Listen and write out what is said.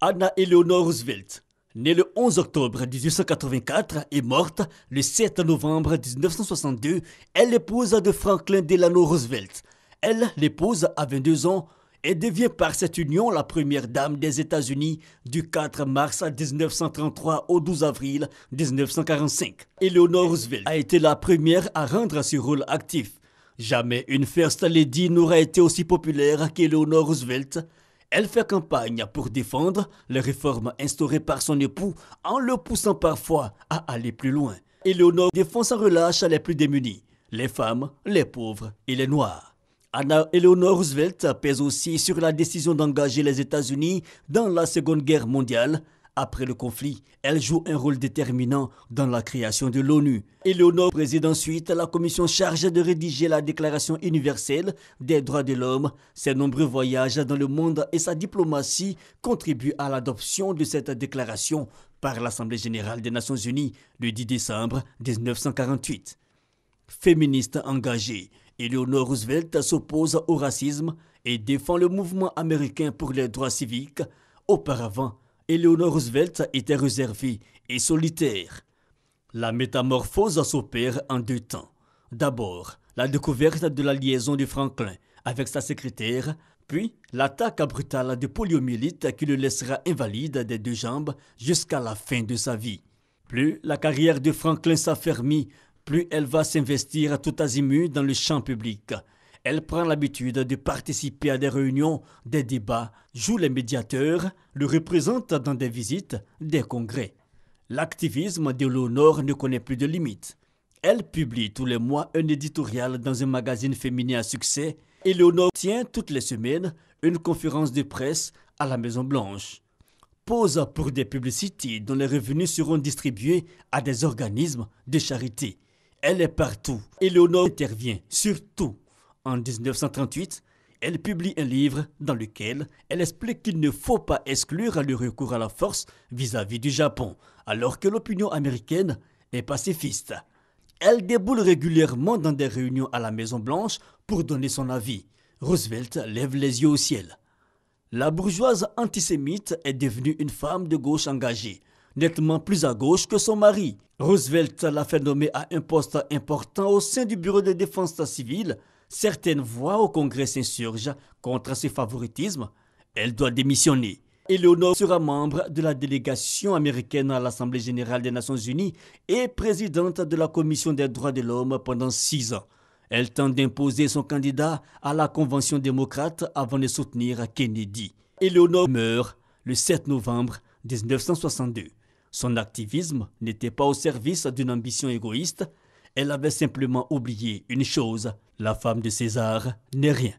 Anna Eleanor Roosevelt, née le 11 octobre 1884 et morte le 7 novembre 1962, est l'épouse de Franklin Delano Roosevelt. Elle l'épouse à 22 ans et devient par cette union la première dame des États-Unis du 4 mars 1933 au 12 avril 1945. Eleanor Roosevelt a été la première à rendre ce rôle actif. Jamais une First Lady n'aura été aussi populaire qu'Eleanor Roosevelt. Elle fait campagne pour défendre les réformes instaurées par son époux en le poussant parfois à aller plus loin. Eleanor défend sans relâche les plus démunis, les femmes, les pauvres et les noirs. Anna Eleanor Roosevelt pèse aussi sur la décision d'engager les États-Unis dans la Seconde Guerre mondiale. Après le conflit, elle joue un rôle déterminant dans la création de l'ONU. Eleanor préside ensuite la commission chargée de rédiger la Déclaration universelle des droits de l'homme. Ses nombreux voyages dans le monde et sa diplomatie contribuent à l'adoption de cette déclaration par l'Assemblée générale des Nations unies le 10 décembre 1948. Féministe engagée, Eleanor Roosevelt s'oppose au racisme et défend le mouvement américain pour les droits civiques. Auparavant, Eleanor Roosevelt était réservée et solitaire. La métamorphose s'opère en deux temps. D'abord, la découverte de la liaison de Franklin avec sa secrétaire, puis l'attaque brutale de poliomyélite qui le laissera invalide des deux jambes jusqu'à la fin de sa vie. Plus la carrière de Franklin s'affermit, plus elle va s'investir tout azimut dans le champ public. Elle prend l'habitude de participer à des réunions, des débats, joue les médiateurs, le représente dans des visites, des congrès. L'activisme d'Eleanor ne connaît plus de limites. Elle publie tous les mois un éditorial dans un magazine féminin à succès. Eleanor tient toutes les semaines une conférence de presse à la Maison-Blanche. Pose pour des publicités dont les revenus seront distribués à des organismes de charité. Elle est partout. Eleanor intervient sur tout. En 1938, elle publie un livre dans lequel elle explique qu'il ne faut pas exclure le recours à la force vis-à-vis du Japon, alors que l'opinion américaine est pacifiste. Elle déboule régulièrement dans des réunions à la Maison-Blanche pour donner son avis. Roosevelt lève les yeux au ciel. La bourgeoise antisémite est devenue une femme de gauche engagée, nettement plus à gauche que son mari. Roosevelt l'a fait nommer à un poste important au sein du bureau de défense civile. Certaines voix au Congrès s'insurgent contre ce favoritisme. Elle doit démissionner. Eleanor sera membre de la délégation américaine à l'Assemblée générale des Nations unies et présidente de la Commission des droits de l'homme pendant 6 ans. Elle tente d'imposer son candidat à la Convention démocrate avant de soutenir Kennedy. Eleanor meurt le 7 novembre 1962. Son activisme n'était pas au service d'une ambition égoïste. Elle avait simplement oublié une chose, la femme de César n'est rien.